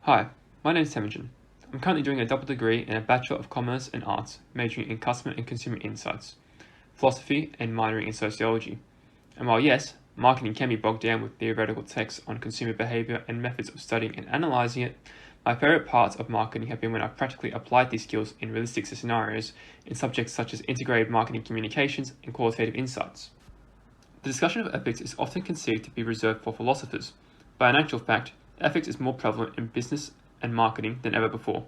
Hi, my name is Temajin. I'm currently doing a double degree in a Bachelor of Commerce and Arts, majoring in Customer and Consumer Insights, Philosophy, and minoring in Sociology. And while yes, marketing can be bogged down with theoretical texts on consumer behavior and methods of studying and analyzing it, my favorite parts of marketing have been when I've practically applied these skills in realistic scenarios in subjects such as integrated marketing communications and qualitative insights. The discussion of ethics is often conceived to be reserved for philosophers, but in actual fact, ethics is more prevalent in business and marketing than ever before.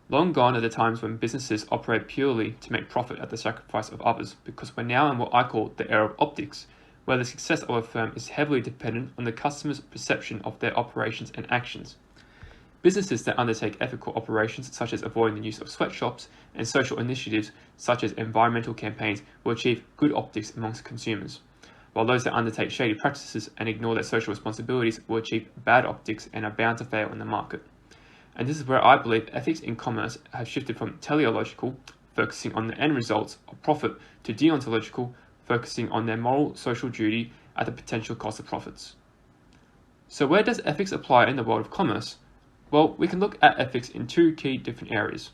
Long gone are the times when businesses operate purely to make profit at the sacrifice of others, because we're now in what I call the era of optics, where the success of a firm is heavily dependent on the customer's perception of their operations and actions. Businesses that undertake ethical operations such as avoiding the use of sweatshops and social initiatives such as environmental campaigns will achieve good optics amongst consumers, while those that undertake shady practices and ignore their social responsibilities will achieve bad optics and are bound to fail in the market. And this is where I believe ethics in commerce have shifted from teleological, focusing on the end results of profit, to deontological, focusing on their moral social duty at the potential cost of profits. So where does ethics apply in the world of commerce? Well, we can look at ethics in two key different areas.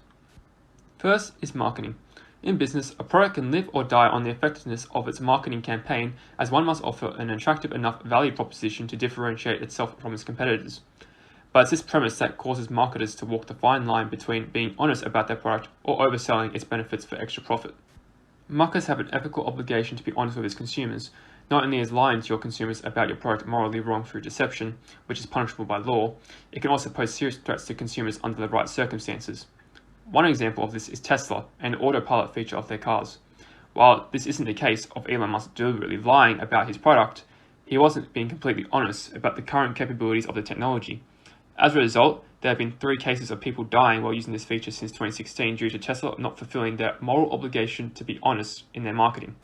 First is marketing. In business, a product can live or die on the effectiveness of its marketing campaign, as one must offer an attractive enough value proposition to differentiate itself from its competitors. But it's this premise that causes marketers to walk the fine line between being honest about their product or overselling its benefits for extra profit. Marketers have an ethical obligation to be honest with its consumers, not only as lying to your consumers about your product morally wrong through deception, which is punishable by law, it can also pose serious threats to consumers under the right circumstances. One example of this is Tesla and the autopilot feature of their cars. While this isn't the case of Elon Musk deliberately lying about his product, he wasn't being completely honest about the current capabilities of the technology. As a result, there have been 3 cases of people dying while using this feature since 2016 due to Tesla not fulfilling their moral obligation to be honest in their marketing.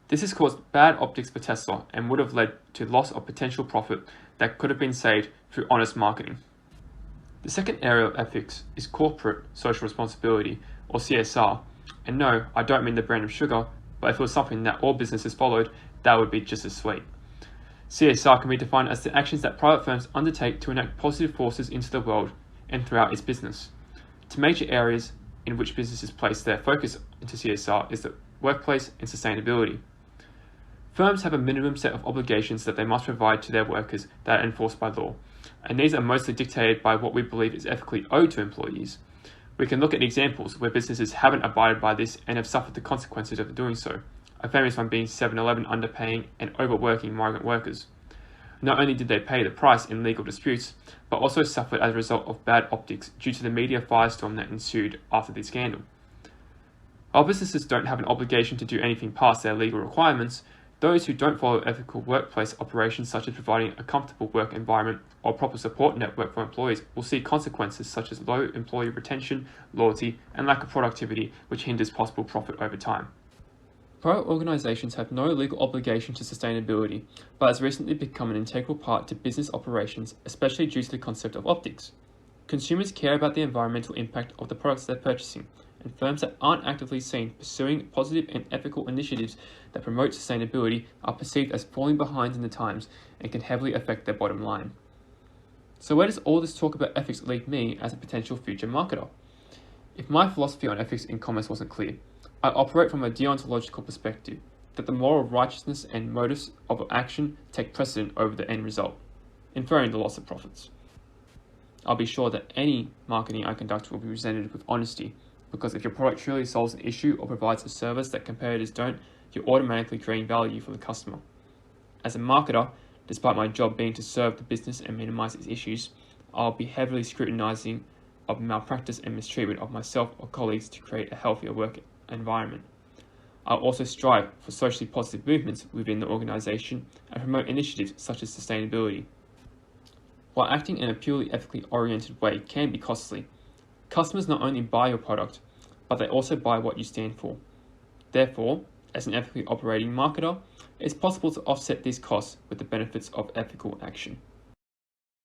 This has caused bad optics for Tesla and would have led to loss of potential profit that could have been saved through honest marketing. The second area of ethics is corporate social responsibility, or CSR. And no, I don't mean the brand of sugar, but if it was something that all businesses followed, that would be just as sweet. CSR can be defined as the actions that private firms undertake to enact positive forces into the world and throughout its business. Two major areas in which businesses place their focus into CSR is the workplace and sustainability. Firms have a minimum set of obligations that they must provide to their workers that are enforced by law, and these are mostly dictated by what we believe is ethically owed to employees. We can look at examples where businesses haven't abided by this and have suffered the consequences of doing so, a famous one being 7-Eleven underpaying and overworking migrant workers. Not only did they pay the price in legal disputes, but also suffered as a result of bad optics due to the media firestorm that ensued after the scandal. While businesses don't have an obligation to do anything past their legal requirements, those who don't follow ethical workplace operations such as providing a comfortable work environment or proper support network for employees will see consequences such as low employee retention, loyalty, and lack of productivity, which hinders possible profit over time. Private organisations have no legal obligation to sustainability, but has recently become an integral part to business operations, especially due to the concept of optics. Consumers care about the environmental impact of the products they're purchasing, and firms that aren't actively seen pursuing positive and ethical initiatives that promote sustainability are perceived as falling behind in the times and can heavily affect their bottom line. So where does all this talk about ethics leave me as a potential future marketer? If my philosophy on ethics in commerce wasn't clear, I operate from a deontological perspective, that the moral righteousness and motives of action take precedent over the end result, inferring the loss of profits. I'll be sure that any marketing I conduct will be presented with honesty, because if your product truly solves an issue or provides a service that competitors don't, you're automatically creating value for the customer. As a marketer, despite my job being to serve the business and minimize its issues, I'll be heavily scrutinizing of malpractice and mistreatment of myself or colleagues to create a healthier work environment. I'll also strive for socially positive movements within the organization and promote initiatives such as sustainability. While acting in a purely ethically oriented way can be costly, customers not only buy your product, but they also buy what you stand for. Therefore, as an ethically operating marketer, it is possible to offset these costs with the benefits of ethical action.